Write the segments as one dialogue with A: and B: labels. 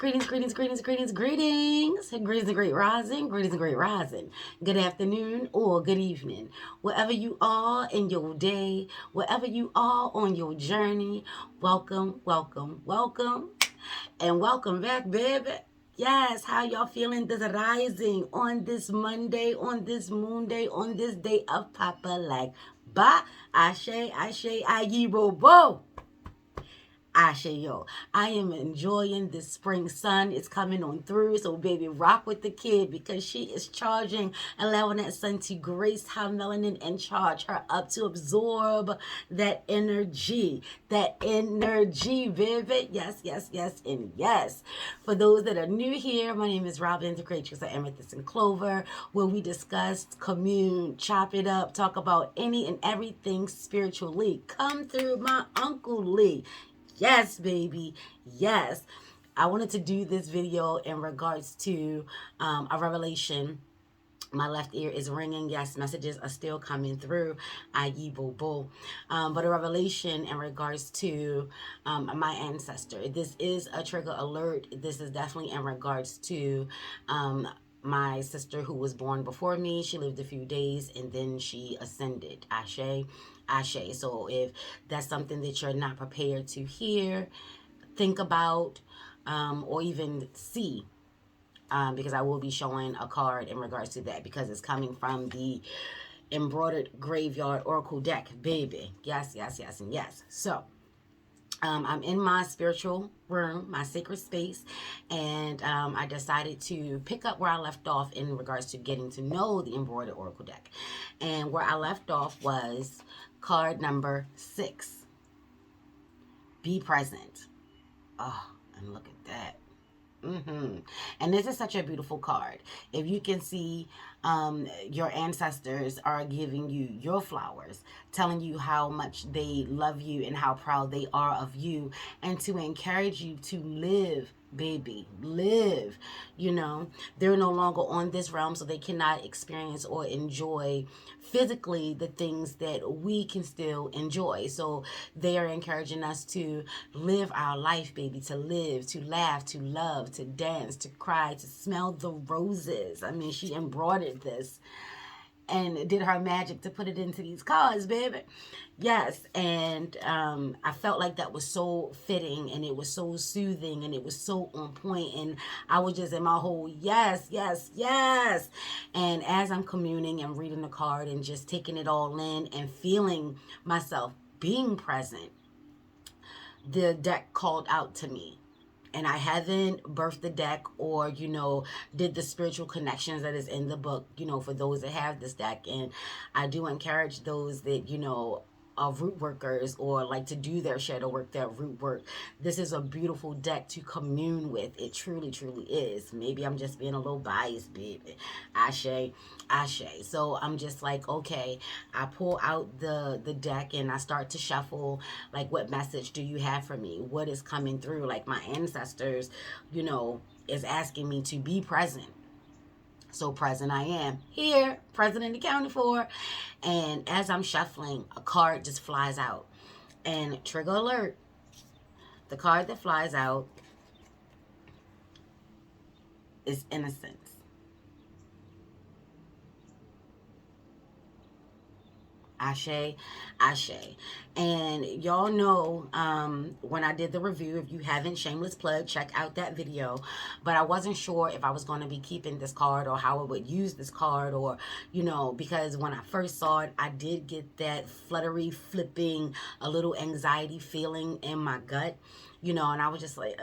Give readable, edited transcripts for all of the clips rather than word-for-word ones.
A: Greetings, greetings, greetings, greetings, greetings. Greetings and great rising, greetings and great rising. Good afternoon or good evening. Wherever you are in your day, wherever you are on your journey, welcome, welcome, welcome, and welcome back, baby. Yes, how y'all feeling this rising on this Monday, on this moon day, on this day of Papa like ba, ashe, aye, bo, bo. Yo, I am enjoying this spring sun. It's coming on through. So, baby, rock with the kid because she is charging, allowing that sun to grace her melanin and charge her up to absorb that energy. That energy, baby. Yes, yes, yes, and yes. For those that are new here, my name is Robin, the creatrix of Amethyst and Clover, where we discuss, commune, chop it up, talk about any and everything spiritually. Come through my Uncle Lee. Yes, baby. Yes. I wanted to do this video in regards to a revelation. My left ear is ringing. Yes, messages are still coming through. Aye, boo, boo. But a revelation in regards to my ancestor. This is a trigger alert. This is definitely in regards to my sister who was born before me. She lived a few days and then she ascended. Ashe. Ashe. So if that's something that you're not prepared to hear, think about, or even see, because I will be showing a card in regards to that because it's coming from the Embroidered Graveyard Oracle Deck, baby. Yes, yes, yes, and yes. So, I'm in my spiritual room, my sacred space, and I decided to pick up where I left off in regards to getting to know the Embroidered Oracle Deck. And where I left off was card number 6. Be present. Oh, and look at that. And this is such a beautiful card. If you can see, your ancestors are giving you your flowers, telling you how much they love you and how proud they are of you, and to encourage you to live, baby, live. You know, they're no longer on this realm, so they cannot experience or enjoy physically the things that we can still enjoy. So they are encouraging us to live our life, baby, to live, to laugh, to love, to dance, to cry, to smell the roses. I mean, she embroidered this and did her magic to put it into these cards, baby. Yes, and I felt like that was so fitting, and it was so soothing, and it was so on point, and I was just in my whole yes, yes, yes. And as I'm communing and reading the card and just taking it all in and feeling myself being present, the deck called out to me. And I haven't birthed the deck or, did the spiritual connections that is in the book, for those that have this deck. And I do encourage those that, are root workers or like to do their shadow work, their root work. This is a beautiful deck to commune with. It truly, truly is. Maybe I'm just being a little biased, baby. Ashe, ashe. So I'm just like, okay, I pull out the deck and I start to shuffle. Like, what message do you have for me? What is coming through? Like, my ancestors, is asking me to be present. So present I am. Here, present and accounted for. And as I'm shuffling, a card just flies out. And trigger alert, the card that flies out is innocence. Ashe, ashe. And y'all know, when I did the review, if you haven't, shameless plug, check out that video. But I wasn't sure if I was going to be keeping this card or how I would use this card, or, because when I first saw it, I did get that fluttery, flipping, a little anxiety feeling in my gut, and I was just like,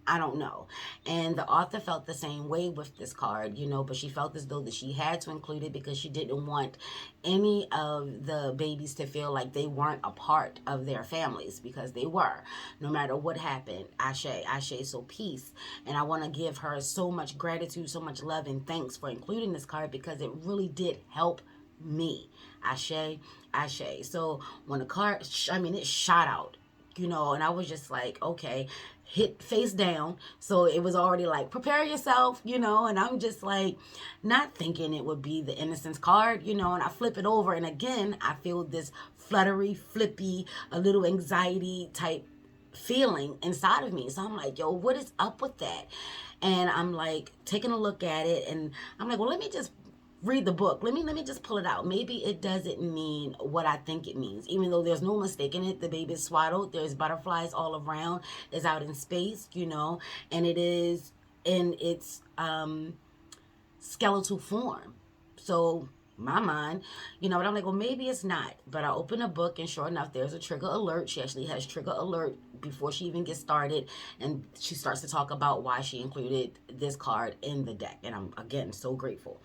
A: I don't know. And the author felt the same way with this card, but she felt as though that she had to include it because she didn't want any of the babies to feel like they weren't a part of their families, because they were, no matter what happened. Ashe, ashe, so peace. And I want to give her so much gratitude, so much love and thanks for including this card because it really did help me. Ashe, ashe. So when the card, it shot out, and I was just like, okay, hit face down. So it was already like, prepare yourself, and I'm just like, not thinking it would be the innocence card, and I flip it over, and again, I feel this fluttery, flippy, a little anxiety type feeling inside of me. So I'm like, yo, what is up with that? And I'm like taking a look at it, and I'm like, well, let me just read the book. Let me just pull it out. Maybe it doesn't mean what I think it means, even though there's no mistake in it. The baby is swaddled, there's butterflies all around, is out in space, you know, and it is in its skeletal form. So my mind, you know, but I'm like, well, maybe it's not. But I open a book, and sure enough, there's a trigger alert. She actually has trigger alert before she even gets started, and she starts to talk about why she included this card in the deck. And I'm, again, so grateful.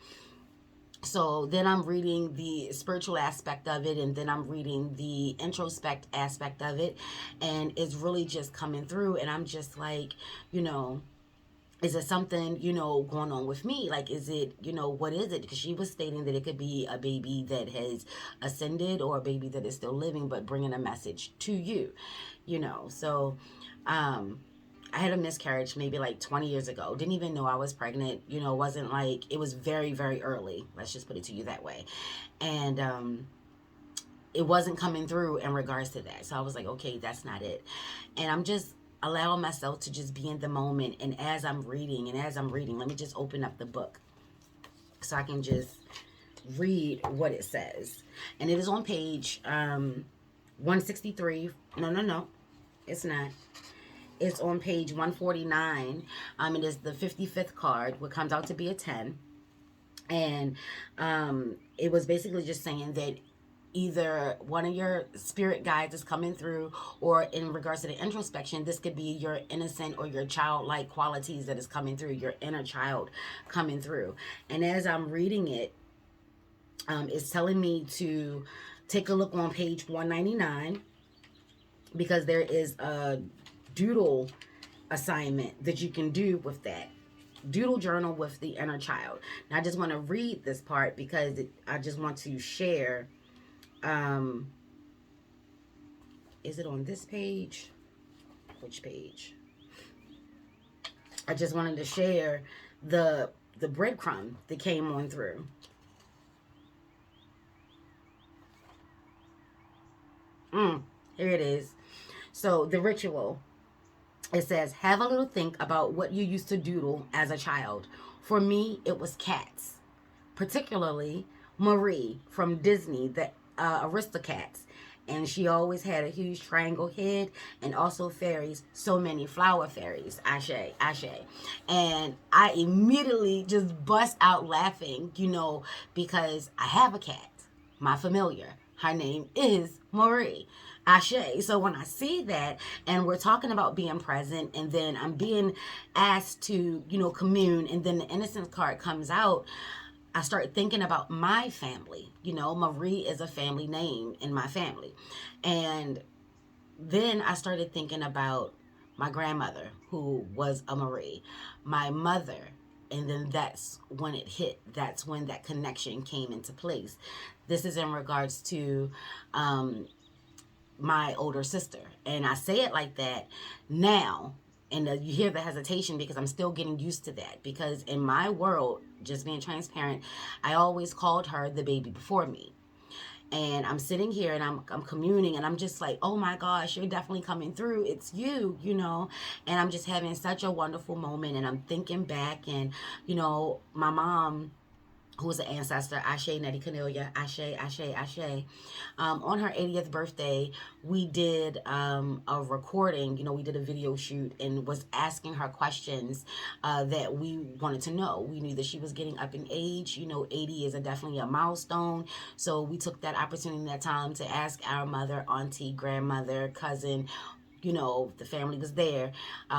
A: So then I'm reading the spiritual aspect of it, and then I'm reading the introspect aspect of it, and it's really just coming through. And I'm just like, you know, is it something, you know, going on with me? Like, is it, you know, what is it? Because she was stating that it could be a baby that has ascended, or a baby that is still living but bringing a message to you, you know. So I had a miscarriage maybe like 20 years ago. Didn't even know I was pregnant. You know, wasn't like, it was very, very early. Let's just put it to you that way. And it wasn't coming through in regards to that. So I was like, okay, that's not it. And I'm just allowing myself to just be in the moment. And as I'm reading, let me just open up the book so I can just read what it says. And it is on page 163. No, it's not. It's on page 149. It is the 55th card, what comes out to be a 10. And it was basically just saying that either one of your spirit guides is coming through, or in regards to the introspection, this could be your innocent or your childlike qualities that is coming through, your inner child coming through. And as I'm reading it, it's telling me to take a look on page 199, because there is a doodle assignment that you can do with that. Doodle journal with the inner child. Now I just want to read this part because I just want to share. Is it on this page? Which page? I just wanted to share the breadcrumb that came on through. Here it is. So the ritual. It says, have a little think about what you used to doodle as a child. For me, it was cats, particularly Marie from Disney, the Aristocats. And she always had a huge triangle head, and also fairies, so many flower fairies, Ashe, Ashe. And I immediately just bust out laughing, you know, because I have a cat, my familiar. Her name is Marie. Ashe. So when I see that, and we're talking about being present, and then I'm being asked to, you know, commune, and then the innocence card comes out, I start thinking about my family. You know, Marie is a family name in my family. And then I started thinking about my grandmother, who was a Marie, my mother. And then that's when it hit. That's when that connection came into place. This is in regards to my older sister. And I say it like that now, and you hear the hesitation because I'm still getting used to that. Because in my world, just being transparent, I always called her the baby before me. And I'm sitting here and I'm communing, and I'm just like, oh my gosh, you're definitely coming through. It's you, you know. And I'm just having such a wonderful moment, and I'm thinking back, and, you know, my mom, who was an ancestor, Ashe Nettie Cornelia, Ashe, Ashe, Ashe. On her 80th birthday, we did a recording, you know, we did a video shoot, and was asking her questions that we wanted to know. We knew that she was getting up in age. You know, 80 is definitely a milestone. So we took that opportunity, that time, to ask our mother, auntie, grandmother, cousin, you know, the family was there,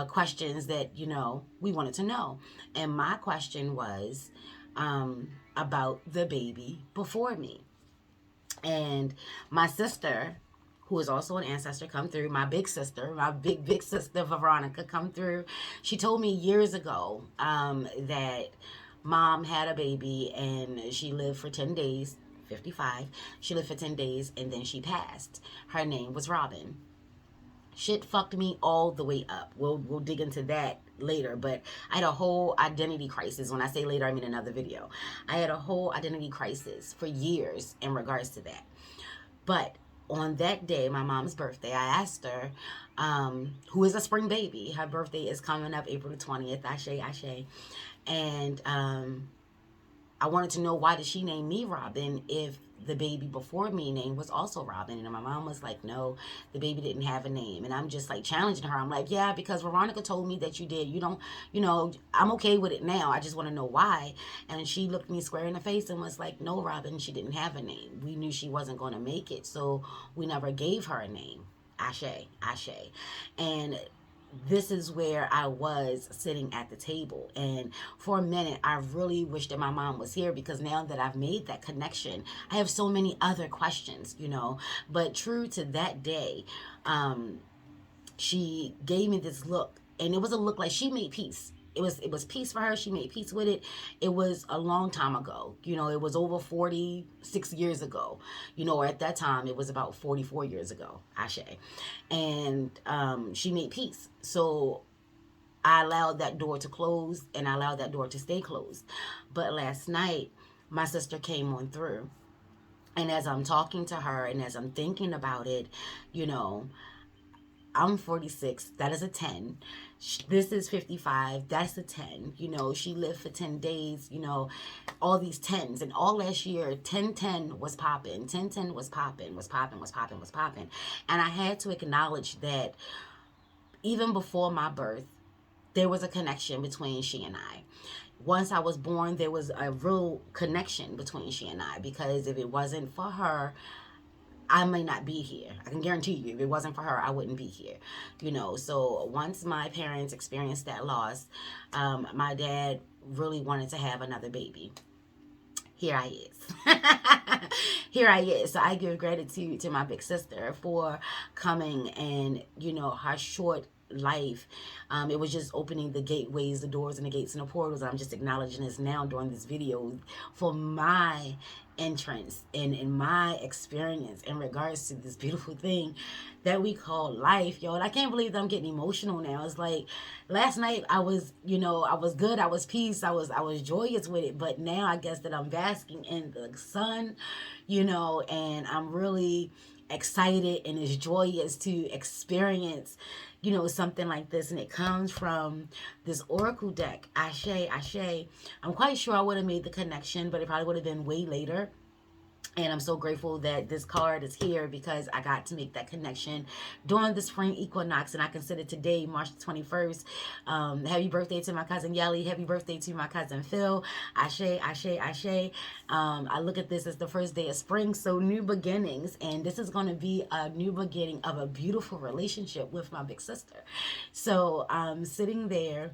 A: questions that, you know, we wanted to know. And my question was, about the baby before me. And my sister, who is also an ancestor, come through, my big sister, my big sister Veronica, come through. She told me years ago that mom had a baby, and she lived for 10 days, 55. She lived for 10 days, and then she passed. Her name was Robin. Shit fucked me all the way up. We'll dig into that later, but I had a whole identity crisis. When I say later, I mean another video. I had a whole identity crisis for years in regards to that. But on that day, my mom's birthday, I asked her, who is a spring baby. Her birthday is coming up April the 20th. Ashe, Ashe. And I wanted to know, why did she name me Robin if the baby before me name was also Robin? And my mom was like, no, the baby didn't have a name. And I'm just like challenging her. I'm like, yeah, because Veronica told me that you did. You don't, I'm okay with it now. I just want to know why. And she looked me square in the face and was like, no, Robin, she didn't have a name. We knew she wasn't going to make it. So we never gave her a name. Ashe, Ashe. And this is where I was sitting at the table. And for a minute, I really wish that my mom was here, because now that I've made that connection, I have so many other questions, But true to that day, she gave me this look, and it was a look like she made peace. It was peace for her. She made peace with it. It was a long time ago. It was over 46 years ago. Or at that time it was about 44 years ago, Ashe. And she made peace. So I allowed that door to close, and I allowed that door to stay closed. But last night, my sister came on through. And as I'm talking to her and as I'm thinking about it, I'm 46. That is a 10. This is 55. That's a 10. She lived for 10 days, all these 10s. And all last year, 10-10 was popping. 10-10 was popping, was popping, was popping, was popping. And I had to acknowledge that even before my birth, there was a connection between she and I. Once I was born, there was a real connection between she and I, because if it wasn't for her, I may not be here. I can guarantee you, if it wasn't for her, I wouldn't be here. So once my parents experienced that loss, my dad really wanted to have another baby. Here I is. Here I is. So I give gratitude to my big sister for coming, and, her short life, it was just opening the gateways, the doors, and the gates and the portals. I'm just acknowledging this now during this video for my entrance and in my experience in regards to this beautiful thing that we call life, yo. And I can't believe that I'm getting emotional now. It's like last night I was, I was good, I was peace, I was joyous with it, but now I guess that I'm basking in the sun, and I'm really excited and is joyous to experience, something like this. And it comes from this Oracle deck, Ashe, Ashe. I'm quite sure I would have made the connection, but it probably would have been way later. And I'm so grateful that this card is here, because I got to make that connection during the spring equinox. And I consider today, March the 21st, happy birthday to my cousin Yelly. Happy birthday to my cousin Phil. Ashe, Ashe, Ashe. I look at this as the first day of spring, so new beginnings. And this is going to be a new beginning of a beautiful relationship with my big sister. So I'm sitting there,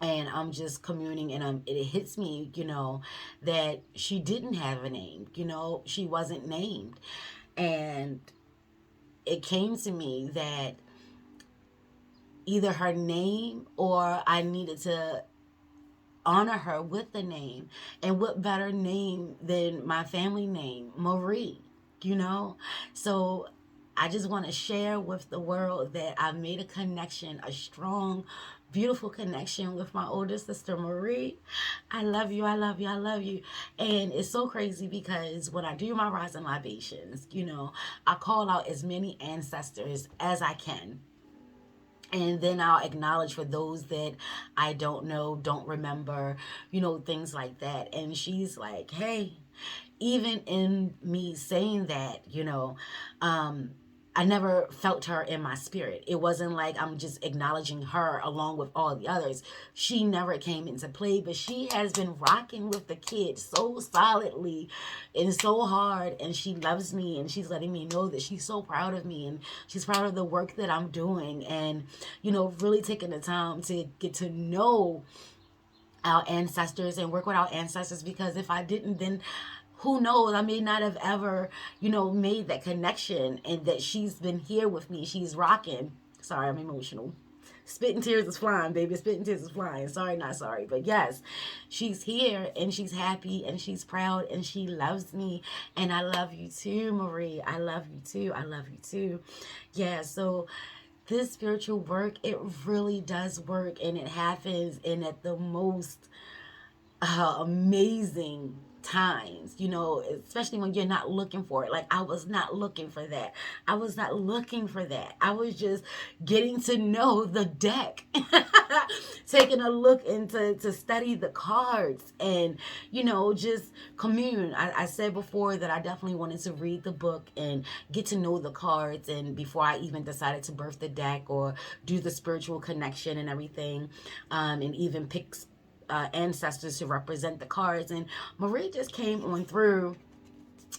A: and I'm just communing, and it hits me, that she didn't have a name, she wasn't named. And it came to me that either her name, or I needed to honor her with the name. And what better name than my family name, Marie, So I just want to share with the world that I've made a connection, a strong, beautiful connection with my older sister, Marie. I love you, I love you, I love you. And it's so crazy, because when I do my rising libations, I call out as many ancestors as I can. And then I'll acknowledge for those that I don't know, don't remember, things like that. And she's like, hey, even in me saying that, I never felt her in my spirit. It wasn't like I'm just acknowledging her along with all the others. She never came into play, but she has been rocking with the kids so solidly and so hard, and she loves me, and she's letting me know that she's so proud of me, and she's proud of the work that I'm doing, and, really taking the time to get to know our ancestors and work with our ancestors, because if I didn't, then who knows, I may not have ever, made that connection, and that she's been here with me. She's rocking. Sorry, I'm emotional. Spitting tears is flying, baby. Spitting tears is flying. Sorry, not sorry. But yes, she's here, and she's happy, and she's proud, and she loves me. And I love you too, Marie. I love you too. I love you too. Yeah, so this spiritual work, it really does work, and it happens in at the most amazing times, you know, especially when you're not looking for it. Like, I was not looking for that. I was not looking for that. I was just getting to know the deck, taking a look into to study the cards, and, you know, just commune. I said before that I definitely wanted to read the book and get to know the cards, and before I even decided to birth the deck or do the spiritual connection and everything, and even pick ancestors to represent the cards. And Marie just came on through.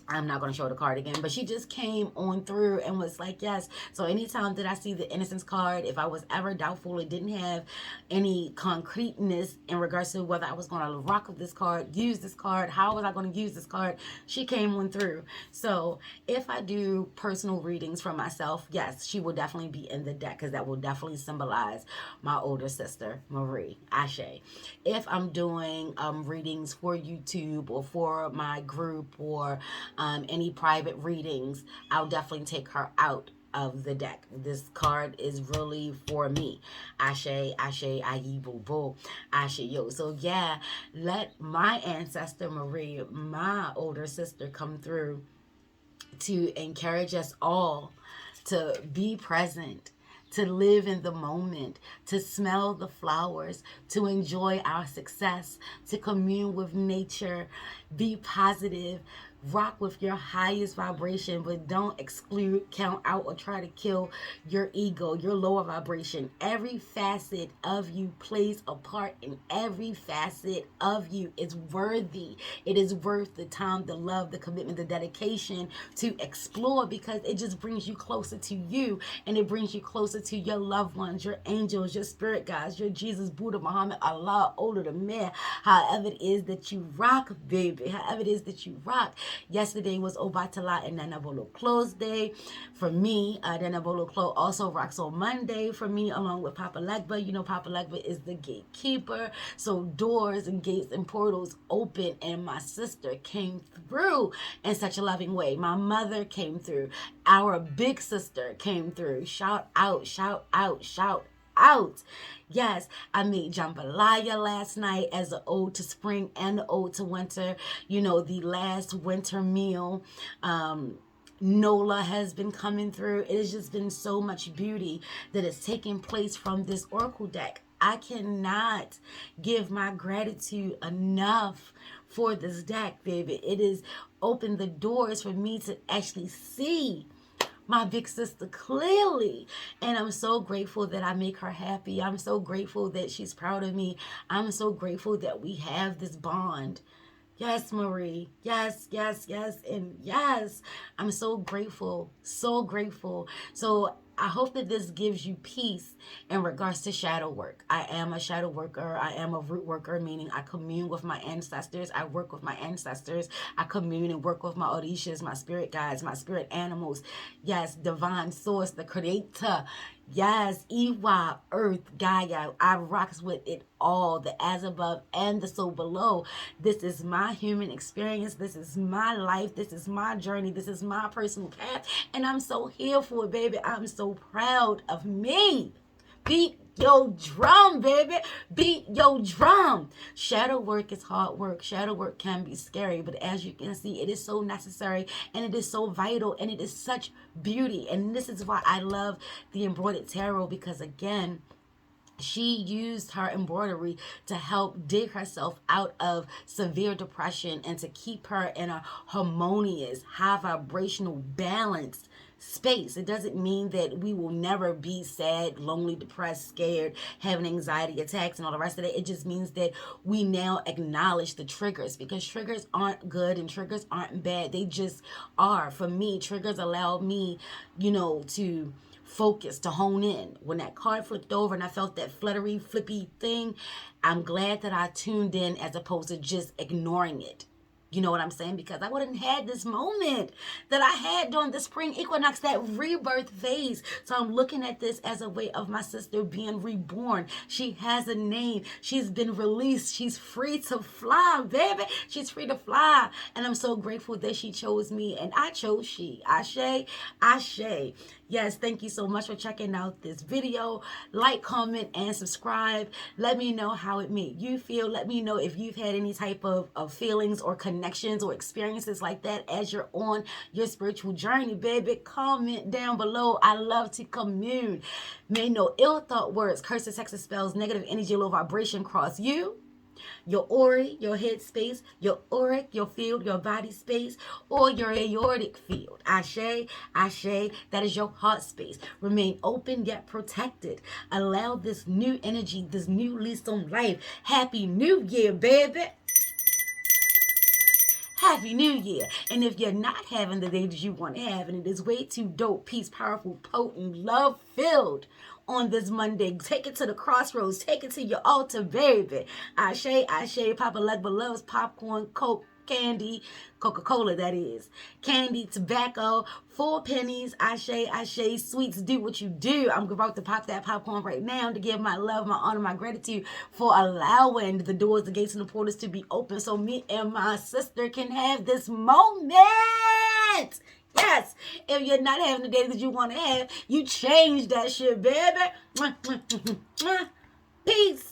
A: I'm not going to show the card again, but she just came on through and was like, yes. So anytime that I see the Innocence card, if I was ever doubtful, it didn't have any concreteness in regards to whether I was going to rock with this card, use this card, how was I going to use this card, she came on through. So if I do personal readings for myself, yes, she will definitely be in the deck, because that will definitely symbolize my older sister, Marie, Ashe. If I'm doing readings for YouTube or for my group, or any private readings, I'll definitely take her out of the deck. This card is really for me. Ashe, Ashe, Ayi, Boo, Boo, Ashe, Yo. So yeah, let my ancestor Marie, my older sister, come through to encourage us all to be present, to live in the moment, to smell the flowers, to enjoy our success, to commune with nature, be positive, rock with your highest vibration, but don't exclude, count out, or try to kill your ego, your lower vibration. Every facet of you plays a part, in every facet of you is worthy. It is worth the time, the love, the commitment, the dedication to explore, because it just brings you closer to you, and it brings you closer to your loved ones, your angels, your spirit guides, your Jesus, Buddha, Muhammad, Allah, older the man, however it is that you rock, baby, however it is that you rock. Yesterday was Obatala and Nanabolo Close Day. For me, Nanabolo Close also rocks on Monday for me, along with Papa Legba. You know, Papa Legba is the gatekeeper. So doors and gates and portals open, and my sister came through in such a loving way. My mother came through. Our big sister came through. Shout out, shout out, shout out. Yes, I made jambalaya last night as an ode to spring and an ode to winter. You know, the last winter meal. NOLA has been coming through. It has just been so much beauty that is taking place from this oracle deck. I cannot give my gratitude enough for this deck, baby. It has opened the doors for me to actually see my big sister clearly, and I'm so grateful that I make her happy. I'm so grateful that she's proud of me. I'm so grateful that we have this bond. Yes, Marie. Yes, yes, yes, and yes. I'm so grateful. So grateful. So I hope that this gives you peace in regards to shadow work. I am a shadow worker. I am a root worker, meaning I commune with my ancestors. I work with my ancestors. I commune and work with my Orishas, my spirit guides, my spirit animals. Yes, divine source, the creator. Yes, Iwa, Earth, Gaia. I rocks with it all, the as above and the so below. This is my human experience. This is my life. This is my journey. This is my personal path. And I'm so here for it, baby. I'm so proud of me. Beat your drum, baby. Beat your drum. Shadow work is hard work. Shadow work can be scary, but as you can see, it is so necessary, and it is so vital, and it is such beauty. And this is why I love the embroidered tarot, because again, she used her embroidery to help dig herself out of severe depression and to keep her in a harmonious, high vibrational, balanced space. It doesn't mean that we will never be sad, lonely, depressed, scared, having anxiety attacks and all the rest of it. It just means that we now acknowledge the triggers, because triggers aren't good and triggers aren't bad. They just are. For me, triggers allow me, to focus, to hone in. When that card flipped over and I felt that fluttery, flippy thing, I'm glad that I tuned in as opposed to just ignoring it. You know what I'm saying? Because I wouldn't had this moment that I had during the spring equinox, that rebirth phase. So I'm looking at this as a way of my sister being reborn. She has a name. She's been released. She's free to fly, baby. She's free to fly. And I'm so grateful that she chose me and I chose she. Ashe, Ashe. Yes, thank you so much for checking out this video. Like, comment, and subscribe. Let me know how it made you feel. Let me know if you've had any type of feelings or connections or experiences like that as you're on your spiritual journey, baby. Comment down below. I love to commune. May no ill thought, words, curses, hexes, spells, negative energy, low vibration cross you, your aura, your head space, your auric, your field, your body space, or your aortic field. Ashe, ashe, that is your heart space. Remain open yet protected. Allow this new energy, this new lease on life. Happy New Year, baby. Happy New Year. And if you're not having the day that you want to have, and it is way too dope, peace, powerful, potent, love-filled on this Monday, take it to the crossroads. Take it to your altar, baby. Ashe, ashe, Papa Legba loves popcorn, Coke, candy, Coca-Cola, that is. Candy, tobacco, 4 pennies, ashe, ashe, sweets, do what you do. I'm about to pop that popcorn right now to give my love, my honor, my gratitude for allowing the doors, the gates, and the portals to be open so me and my sister can have this moment. Yes, if you're not having the day that you want to have, you change that shit, baby. Peace.